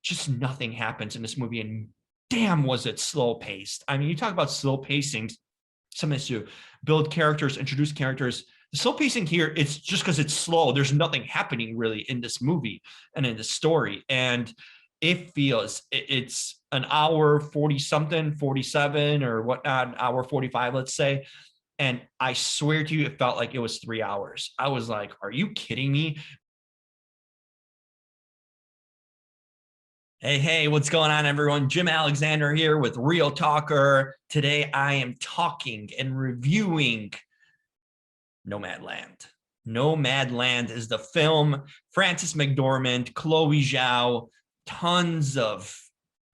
just nothing happens in this movie, and damn, was it slow paced. I mean, you talk about slow pacing, something to build characters, introduce characters. The slow pacing here, it's just because it's slow. There's nothing happening really in this movie and in the story. And it feels it's an hour 40 something, 47 or whatnot, an hour 45, let's say. And I swear to you, it felt like it was 3 hours. I was like, are you kidding me? Hey, what's going on, everyone? Jim Alexander here with Real Talker. Today, I am talking and reviewing Nomadland. Nomadland is the film. Frances McDormand, Chloe Zhao, tons of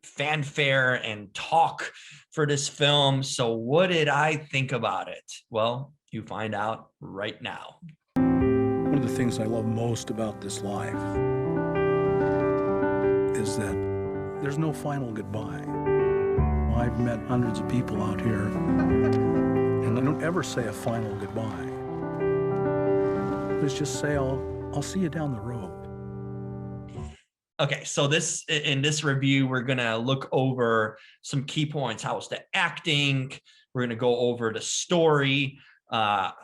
fanfare and talk for this film. So what did I think about it? Well, you find out right now. One of the things I love most about this life is that there's no final goodbye. I've met hundreds of people out here, and I don't ever say a final goodbye. Let's just say I'll see you down the road. Okay, so in this review, we're gonna look over some key points. How was the acting? We're gonna go over the story. How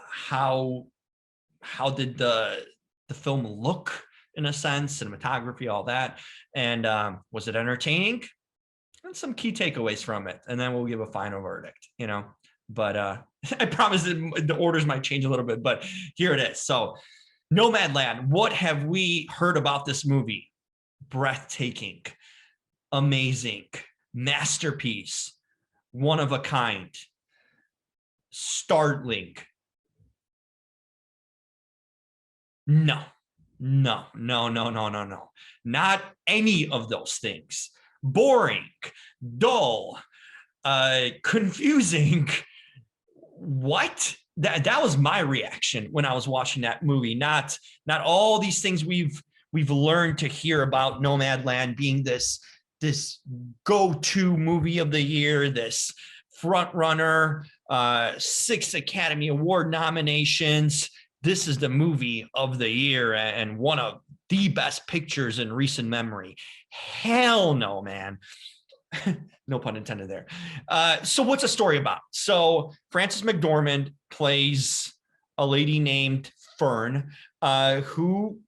did the film look in a sense, cinematography, all that, and was it entertaining? And some key takeaways from it, and then we'll give a final verdict. But I promise the orders might change a little bit, but here it is. So, Nomadland. What have we heard about this movie? Breathtaking, amazing, masterpiece, one of a kind, startling. No. Not any of those things. Boring, dull, confusing. What? That was my reaction when I was watching that movie. Not all these things we've learned to hear about Nomadland being this go-to movie of the year, this front runner, 6 Academy Award nominations. This is the movie of the year and one of the best pictures in recent memory. Hell no, man. No pun intended there. So what's the story about? So Frances McDormand plays a lady named Fern, who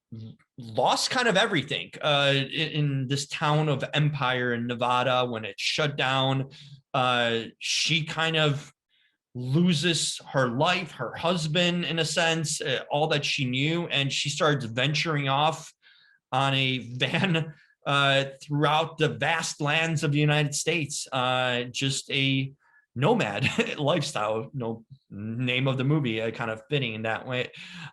lost kind of everything in this town of Empire in Nevada when it shut down. She kind of loses her life, her husband, in a sense, all that she knew, and she starts venturing off on a van throughout the vast lands of the United States. Just a nomad lifestyle, name of the movie, kind of fitting in that way.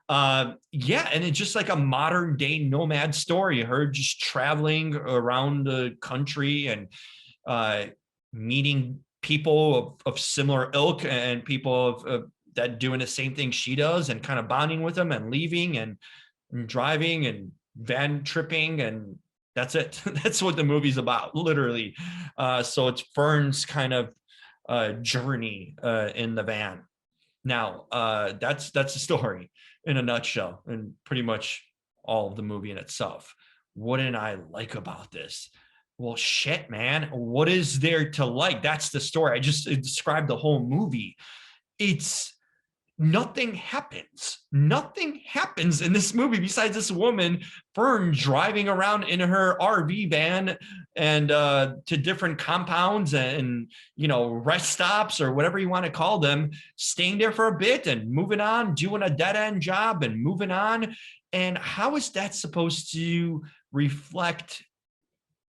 Yeah, and it's just like a modern day nomad story, her just traveling around the country and meeting people of similar ilk and people that doing the same thing she does, and kind of bonding with them and leaving and driving and van tripping, and that's it. That's what the movie's about, literally. So it's Fern's kind of journey in the van. Now, that's the story in a nutshell, and pretty much all of the movie in itself. What did I like about this? Well, shit, man. What is there to like? That's the story. I just described the whole movie. It's nothing happens. Nothing happens in this movie besides this woman, Fern, driving around in her RV van and to different compounds and, rest stops or whatever you want to call them, staying there for a bit and moving on, doing a dead end job and moving on. And how is that supposed to reflect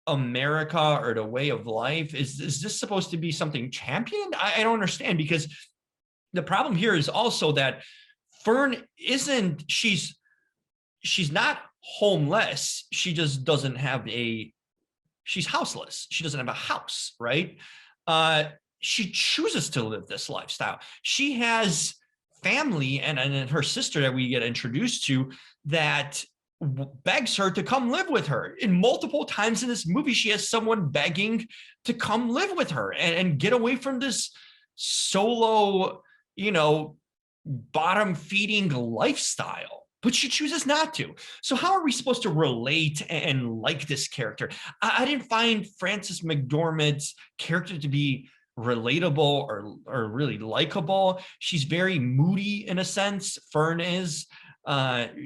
America or the way of life? Is this supposed to be something championed? I don't understand, because the problem here is also that Fern she's not homeless. She just doesn't have she's houseless. She doesn't have a house, right? She chooses to live this lifestyle. She has family and her sister that we get introduced to that begs her to come live with her. In multiple times in this movie, she has someone begging to come live with her and get away from this solo, bottom feeding lifestyle. but she chooses not to. So how are we supposed to relate and like this character? I didn't find Frances McDormand's character to be relatable or really likable. She's very moody in a sense. Fern is.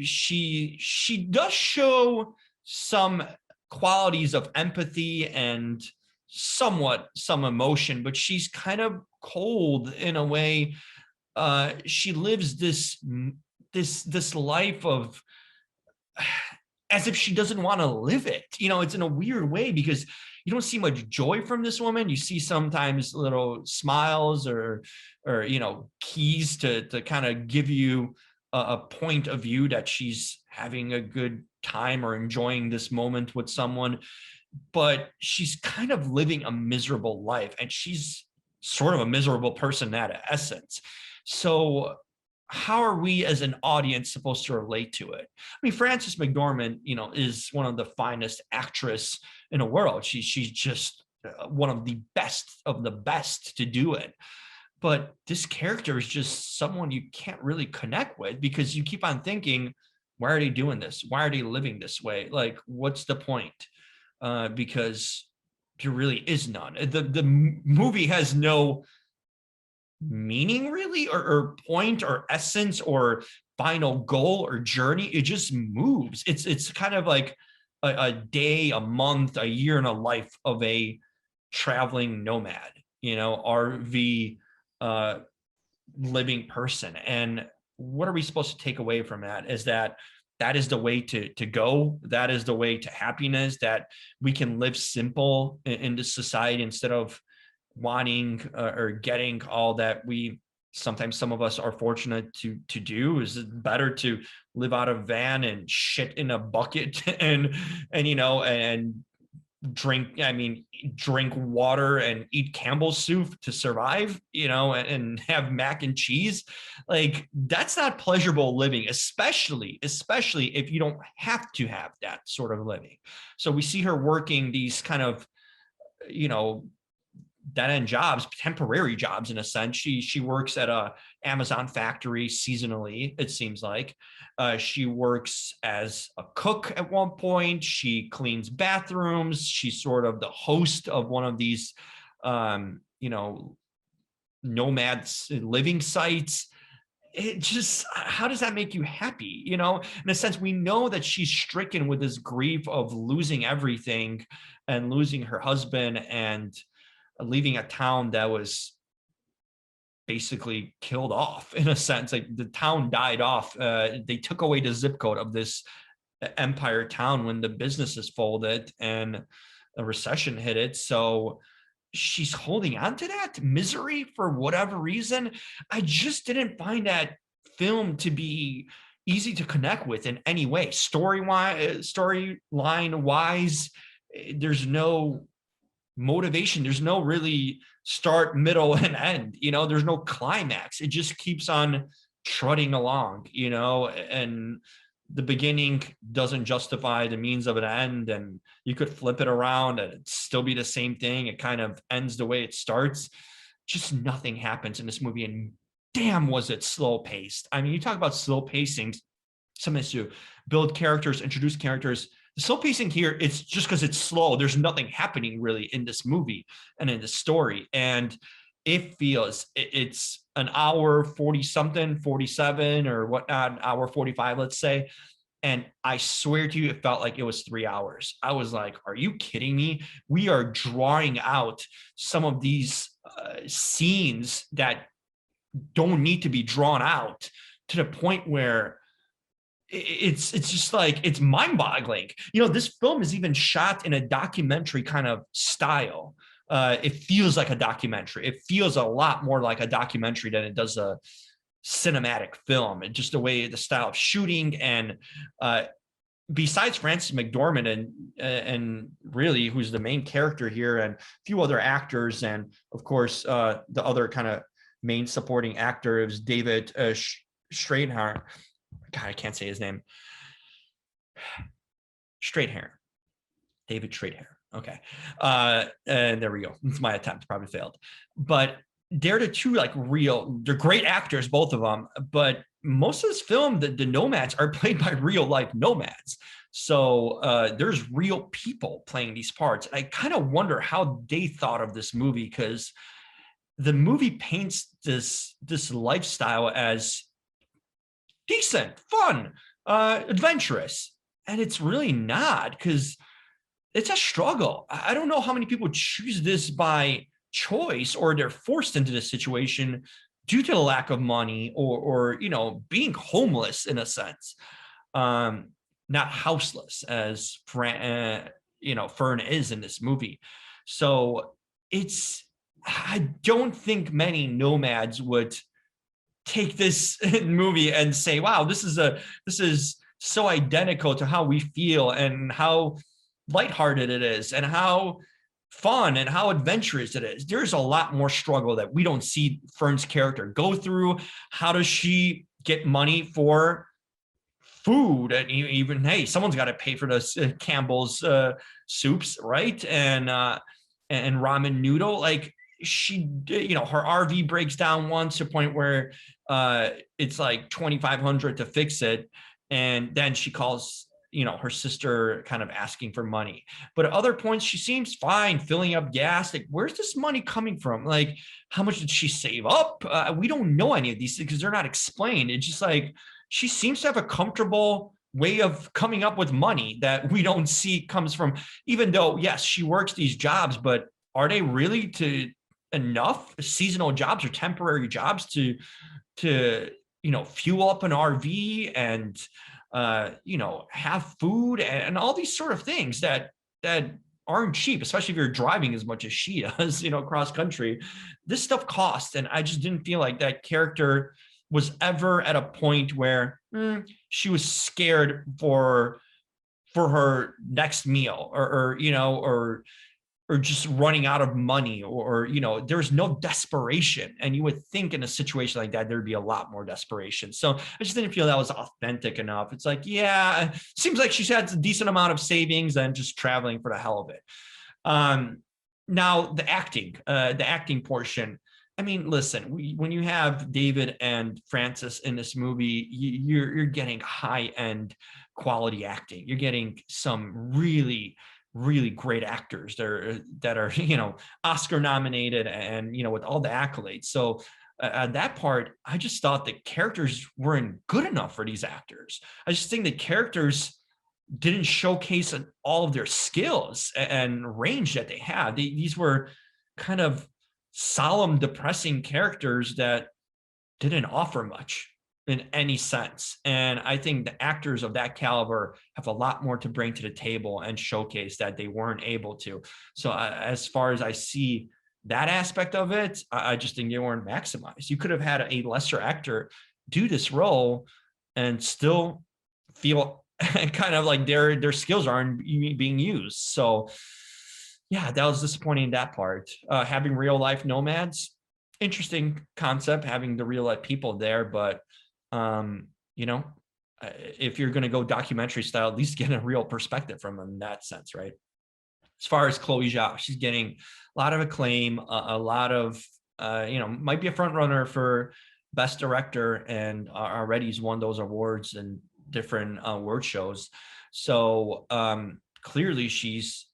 She does show some qualities of empathy and somewhat some emotion, but she's kind of cold in a way. She lives this life of as if she doesn't want to live it. It's in a weird way because you don't see much joy from this woman. You see sometimes little smiles or keys to kind of give you a point of view that she's having a good time or enjoying this moment with someone, but she's kind of living a miserable life, and she's sort of a miserable person at essence. So how are we as an audience supposed to relate to it? I mean, Frances McDormand, is one of the finest actress in the world. She's just one of the best to do it. But this character is just someone you can't really connect with because you keep on thinking, why are they doing this? Why are they living this way? Like, what's the point? Because there really is none. The movie has no meaning really, or point or essence or final goal or journey. It just moves. It's kind of like a day, a month, a year in a life of a traveling nomad, RV living person. And what are we supposed to take away from that? Is that is the way to go. That is the way to happiness, that we can live simple in this society instead of wanting or getting all that we sometimes some of us are fortunate to do. Is it better to live out of van and shit in a bucket and drink water and eat Campbell's soup to survive, and have mac and cheese? Like, that's not pleasurable living, especially if you don't have to have that sort of living. So we see her working these kind of, dead-end jobs, temporary jobs in a sense. She works at a Amazon factory seasonally, it seems like. She works as a cook at one point. She cleans bathrooms. She's sort of the host of one of these, nomads living sites. It just, how does that make you happy? In a sense, we know that she's stricken with this grief of losing everything and losing her husband and leaving a town that was basically killed off in a sense. Like, the town died off. They took away the zip code of this empire town when the businesses folded and a recession hit it. So she's holding on to that misery for whatever reason. I just didn't find that film to be easy to connect with in any way. Storyline wise, there's no motivation. There's no really start, middle, and end. There's no climax. It just keeps on trotting along, and the beginning doesn't justify the means of an end, and you could flip it around and it'd still be the same thing. It kind of ends the way it starts. Just nothing happens in this movie, and damn, was it slow paced. I mean, you talk about slow pacing, something to build characters, introduce characters. The slow pacing here, it's just because it's slow. There's nothing happening really in this movie and in the story. And it feels it's an hour 40 something, 47 or whatnot, an hour 45, let's say. And I swear to you, it felt like it was 3 hours. I was like, are you kidding me? We are drawing out some of these scenes that don't need to be drawn out to the point where it's just like, it's mind-boggling. This film is even shot in a documentary kind of style. It feels like a documentary. It feels a lot more like a documentary than it does a cinematic film. And just the way, the style of shooting, and besides Frances McDormand and really who's the main character here, and a few other actors, and of course the other kind of main supporting actor is David Strathairn. God, I can't say his name. Strathairn. David Strathairn. Okay. And there we go. It's my attempt. Probably failed. But they're the two, like, they're great actors, both of them. But most of this film, the nomads are played by real life nomads. So there's real people playing these parts. I kind of wonder how they thought of this movie, because the movie paints this lifestyle as decent, fun, adventurous, and it's really not, because it's a struggle. I don't know how many people choose this by choice, or they're forced into this situation due to the lack of money, or being homeless in a sense, not houseless as Fern is in this movie. So I don't think many nomads would take this movie and say, wow, this is so identical to how we feel, and how lighthearted it is, and how fun and how adventurous it is. There's a lot more struggle that we don't see Fern's character go through. How does she get money for food? And even, hey, someone's got to pay for those Campbell's soups, right? And ramen noodle. Like, she, her RV breaks down once, to a point where it's like $2,500 to fix it, and then she calls her sister, kind of asking for money. But at other points, she seems fine filling up gas. Like, where's this money coming from? Like, how much did she save up? We don't know any of these things because they're not explained. It's just like, she seems to have a comfortable way of coming up with money that we don't see comes from, even though, yes, she works these jobs, but are they really enough seasonal jobs or temporary jobs to fuel up an RV and have food and all these sort of things that aren't cheap, especially if you're driving as much as she does, cross country. This stuff costs, and I just didn't feel like that character was ever at a point where she was scared for her next meal, or just running out of money, or there's no desperation. And you would think in a situation like that, there'd be a lot more desperation. So I just didn't feel that was authentic enough. It's like, yeah, seems like she's had a decent amount of savings and just traveling for the hell of it. Now the acting portion. I mean, listen, when you have David and Frances in this movie, you're getting high-end quality acting. You're getting some really, really great actors that are Oscar nominated, and with all the accolades. So that part, I just thought the characters weren't good enough for these actors. I just think the characters didn't showcase all of their skills and range that they had. These were kind of solemn, depressing characters that didn't offer much in any sense. And I think the actors of that caliber have a lot more to bring to the table and showcase that they weren't able to. So as far as I see that aspect of it, I just think they weren't maximized. You could have had a lesser actor do this role and still feel kind of like their skills aren't being used. So yeah, that was disappointing in that part. Having real life nomads, interesting concept, having the real life people there, but if you're going to go documentary style, at least get a real perspective from them in that sense, right? As far as Chloe Zhao, she's getting a lot of acclaim, a lot of, might be a front runner for best director, and already has won those awards in different award shows. So clearly she's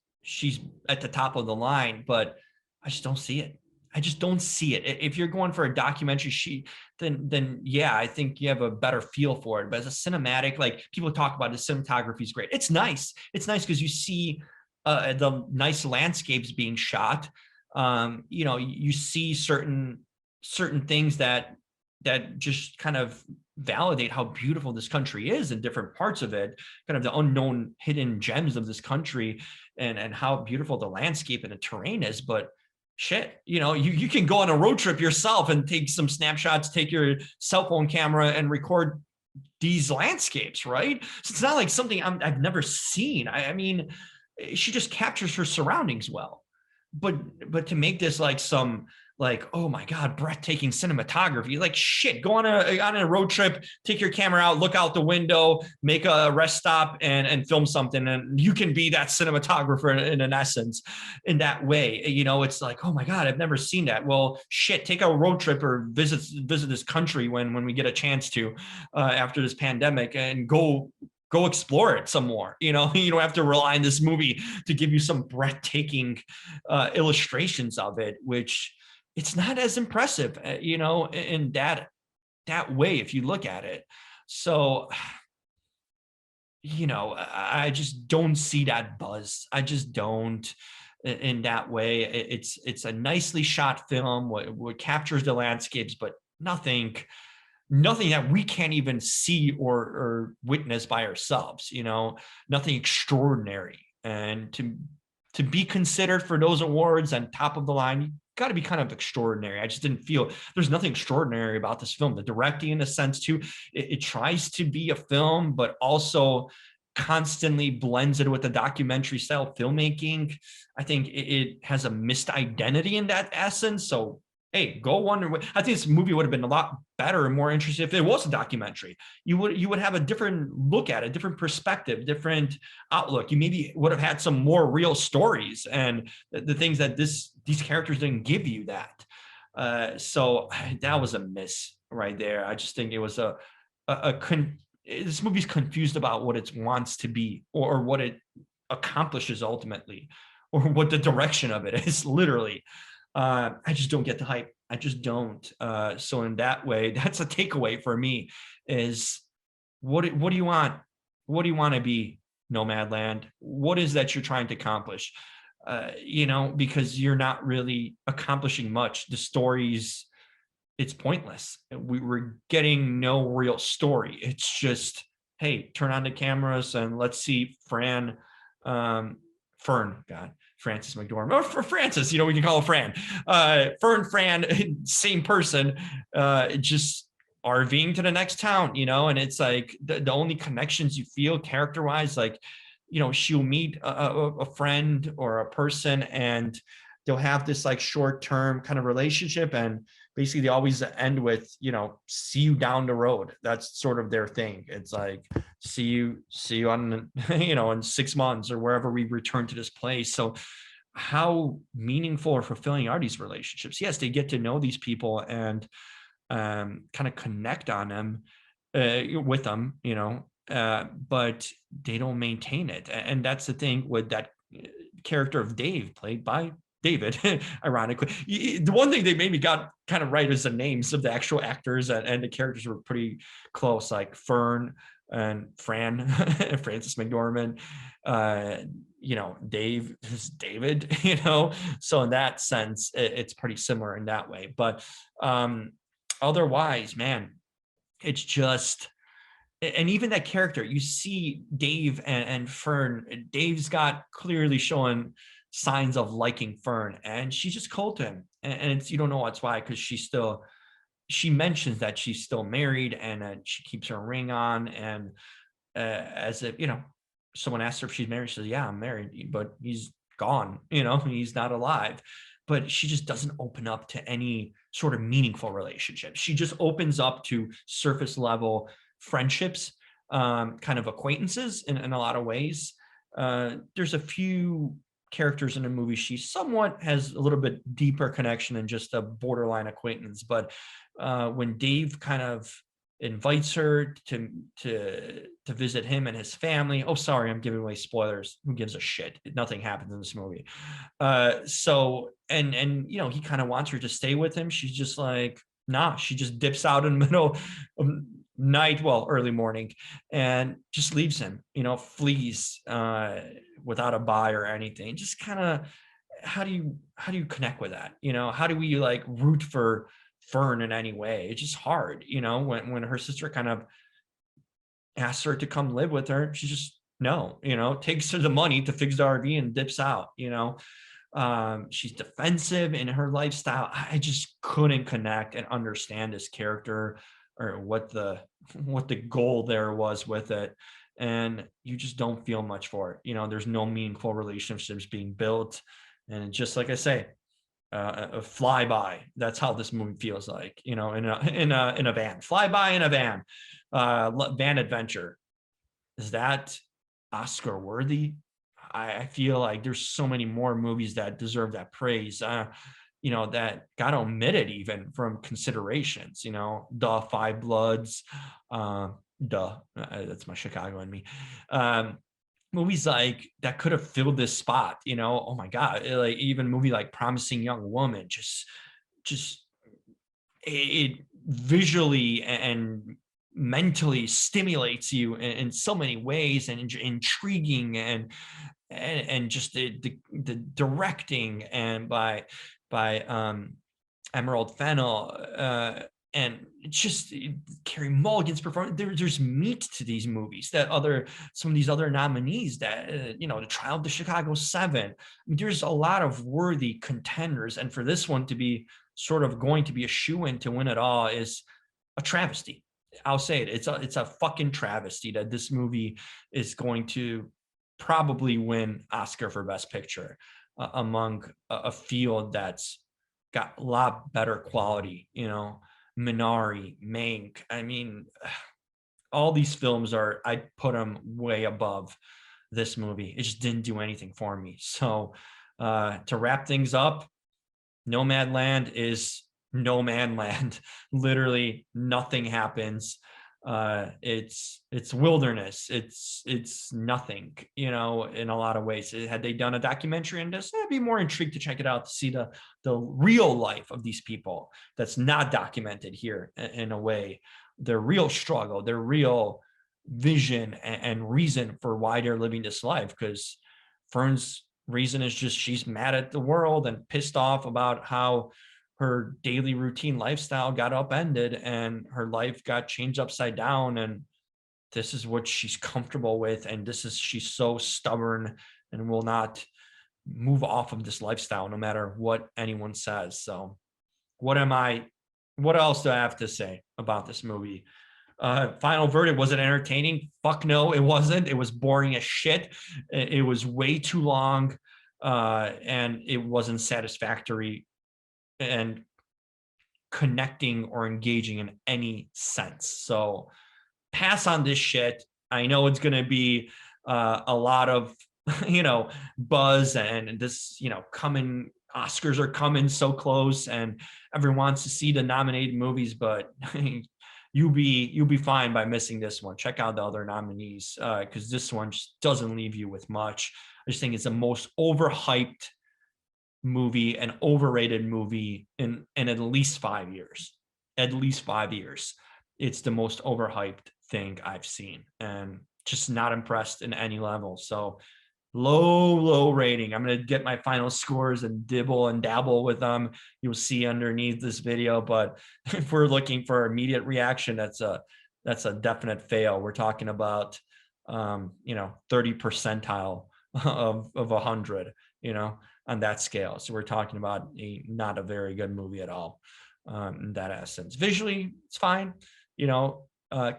at the top of the line, but I just don't see it. I just don't see it. If you're going for a documentary, then yeah, I think you have a better feel for it. But as a cinematic, like people talk about, the cinematography is great. It's nice. It's nice because you see the nice landscapes being shot. You see certain things that just kind of validate how beautiful this country is in different parts of it, kind of the unknown hidden gems of this country, and how beautiful the landscape and the terrain is. But shit, you can go on a road trip yourself and take some snapshots, take your cell phone camera and record these landscapes, right? So it's not like something I've never seen. I mean, she just captures her surroundings well. But to make this like some like, oh my God, breathtaking cinematography. Like, shit, go on a road trip, take your camera out, look out the window, make a rest stop, and film something, and you can be that cinematographer in an essence, in that way. It's like, oh my God, I've never seen that. Well, shit, take a road trip or visit this country when we get a chance to, after this pandemic, and go explore it some more. You don't have to rely on this movie to give you some breathtaking illustrations of it, which it's not as impressive, in that way if you look at it. So, I just don't see that buzz. I just don't, in that way. It's a nicely shot film, what captures the landscapes, but nothing that we can't even see or witness by ourselves. Nothing extraordinary. And to be considered for those awards on top of the line, you got to be kind of extraordinary. I just didn't feel there's nothing extraordinary about this film. The directing, in a sense, too, it tries to be a film, but also constantly blends it with the documentary style filmmaking. I think it has a missed identity in that essence. So, hey, go wonder. I think this movie would have been a lot better and more interesting if it was a documentary. You would have a different look at it, different perspective, different outlook. You maybe would have had some more real stories and the things that these characters didn't give you that. So that was a miss right there. I just think it was this movie's confused about what it wants to be, or what it accomplishes ultimately, or what the direction of it is, literally. I just don't get the hype. I just don't. So in that way, that's a takeaway for me, is what do you want? What do you want to be, Nomadland? What is that you're trying to accomplish? Because you're not really accomplishing much. The stories, it's pointless. We were getting no real story. It's just, hey, turn on the cameras and let's see Fern, God, Frances McDormand, or for Frances, we can call her Fran. Fran, same person, just RVing to the next town, and it's like the only connections you feel character-wise, like, she'll meet a friend or a person, and they'll have this like short-term kind of relationship, and basically they always end with, see you down the road. That's sort of their thing. It's like, see you on, in 6 months or wherever we return to this place. So how meaningful or fulfilling are these relationships? Yes, they get to know these people and kind of connect on them, with them, but they don't maintain it. And that's the thing with that character of Dave, played by David, ironically. The one thing they maybe got kind of right is the names of the actual actors, and the characters were pretty close, like Fern and Fran, Frances McDormand. Dave is David, so in that sense, it's pretty similar in that way. But otherwise, man, it's just, and even that character, you see Dave and Fern. Dave's got clearly showing signs of liking Fern, and she's just cold to him, and it's, you don't know what's why, because she mentions that she's still married, and she keeps her ring on, and as if, someone asks her if she's married, she says, yeah, I'm married, but he's gone, he's not alive. But she just doesn't open up to any sort of meaningful relationship. She just opens up to surface level friendships, kind of acquaintances in a lot of ways. There's a few characters in the movie she somewhat has a little bit deeper connection than just a borderline acquaintance. But when Dave kind of invites her to visit him and his family, oh, sorry, I'm giving away spoilers. Who gives a shit? Nothing happens in this movie. So and he kind of wants her to stay with him. She's just like, nah. She just dips out in the middle of night, early morning, and just leaves him, flees without a bye or anything. Just kind of, how do you connect with that? How do we like root for Fern in any way? It's just hard, when her sister kind of asks her to come live with her, she just, no, takes her the money to fix the RV and dips out. She's defensive in her lifestyle. I just couldn't connect and understand this character, or what the goal there was with it. And you just don't feel much for it. There's no meaningful relationships being built. And just like I say, a flyby. That's how this movie feels like, in a van, flyby in a van, van adventure. Is that Oscar worthy? I feel like there's so many more movies that deserve that praise, that got omitted even from considerations, the Five Bloods, that's my Chicago in me. Movies like that could have filled this spot, oh my God, like even a movie like Promising Young Woman, just it visually and mentally stimulates you in so many ways, and intriguing, and just the directing, and by Emerald Fennell, and just Carey Mulligan's performance. There's meat to these movies that some of these other nominees, that The Trial of the Chicago 7. I mean, there's a lot of worthy contenders, and for this one to be sort of going to be a shoo-in to win it all is a travesty. I'll say it. It's a fucking travesty that this movie is going to probably win Oscar for Best Picture, among a field that's got a lot better quality, Minari, Mank. I mean, all these films I'd put them way above this movie. It just didn't do anything for me. So to wrap things up, Nomadland is no man land. Literally nothing happens. It's wilderness. It's nothing, in a lot of ways. Had they done a documentary on this, I'd be more intrigued to check it out, to see the real life of these people that's not documented here in a way, their real struggle, their real vision and reason for why they're living this life. Because Fern's reason is just she's mad at the world and pissed off about how her daily routine lifestyle got upended and her life got changed upside down, and this is what she's comfortable with, and she's so stubborn and will not move off of this lifestyle no matter what anyone says. So what else do I have to say about this movie? Final verdict, was it entertaining? Fuck no, it wasn't. It was boring as shit. It was way too long, and it wasn't satisfactory and connecting or engaging in any sense. So pass on this shit. I know it's going to be a lot of buzz, and this coming Oscars are coming so close, and everyone wants to see the nominated movies, but you'll be fine by missing this one. Check out the other nominees, because this one just doesn't leave you with much. I just think it's the most overhyped movie and overrated movie in at least 5 years. At least 5 years. It's the most overhyped thing I've seen, and just not impressed in any level. So low rating. I'm going to get my final scores and dibble and dabble with them. You'll see underneath this video, but if we're looking for immediate reaction, that's a definite fail. We're talking about 30 percentile of 100, on that scale. So we're talking about not a very good movie at all, in that essence. Visually, it's fine.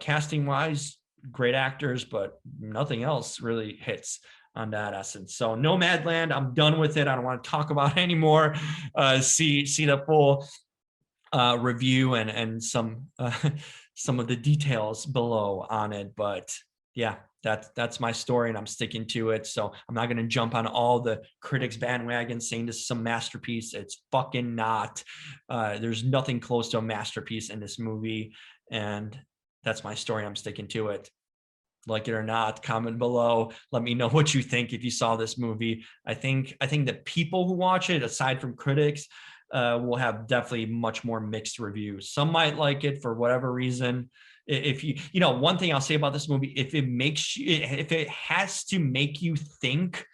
Casting wise, great actors, but nothing else really hits on that essence. So Nomadland, I'm done with it. I don't want to talk about it anymore. See the full review and some of the details below on it. But yeah, that's my story, and I'm sticking to it. So I'm not going to jump on all the critics bandwagon saying this is some masterpiece. It's fucking not. There's nothing close to a masterpiece in this movie, and that's my story. I'm sticking to it. Like it or not, comment below. Let me know what you think if you saw this movie. I think that people who watch it, aside from critics, will have definitely much more mixed reviews. Some might like it for whatever reason. If one thing I'll say about this movie, if it has to make you think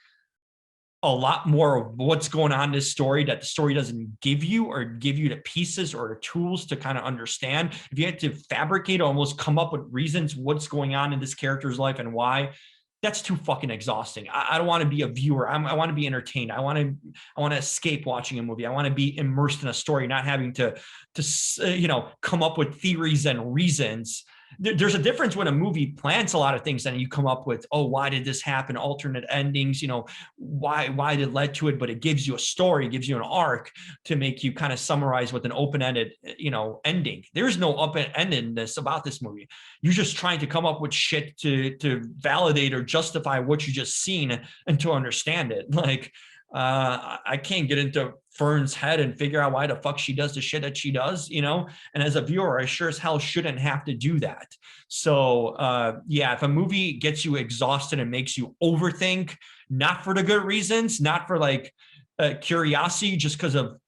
a lot more of what's going on in this story that the story doesn't give you, or give you the pieces or the tools to kind of understand, if you had to fabricate, almost come up with reasons what's going on in this character's life and why, that's too fucking exhausting. I don't want to be a viewer. I want to be entertained. I want to escape watching a movie. I want to be immersed in a story, not having to come up with theories and reasons there's a difference when a movie plants a lot of things and you come up with, oh, why did this happen? Alternate endings, you know, why did it led to it? But it gives you a story, gives you an arc to make you kind of summarize with an open-ended, you know, ending. There's no open-endedness about this movie. You're just trying to come up with shit to validate or justify what you just seen and to understand it. Like, I can't get into Fern's head and figure out why the fuck she does the shit that she does, you know? And as a viewer, I sure as hell shouldn't have to do that. So yeah, if a movie gets you exhausted and makes you overthink, not for the good reasons, not for like curiosity, just because of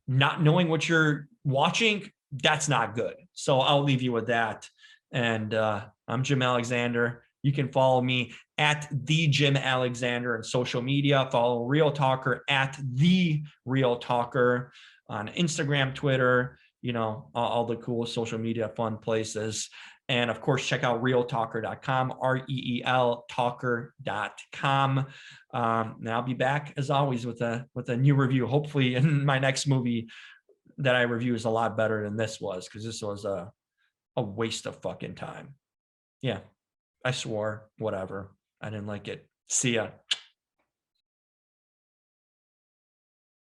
not knowing what you're watching, that's not good. So I'll leave you with that. And I'm Jim Alexander. You can follow me at the Jim Alexander on social media. Follow Real Talker at the Real Talker on Instagram, Twitter, you know, all the cool social media fun places. And of course, check out realtalker.com, REEL talker.com. And I'll be back as always with a new review. Hopefully in my next movie that I review is a lot better than this was, because this was a waste of fucking time. Yeah. I swore, whatever. I didn't like it. See ya.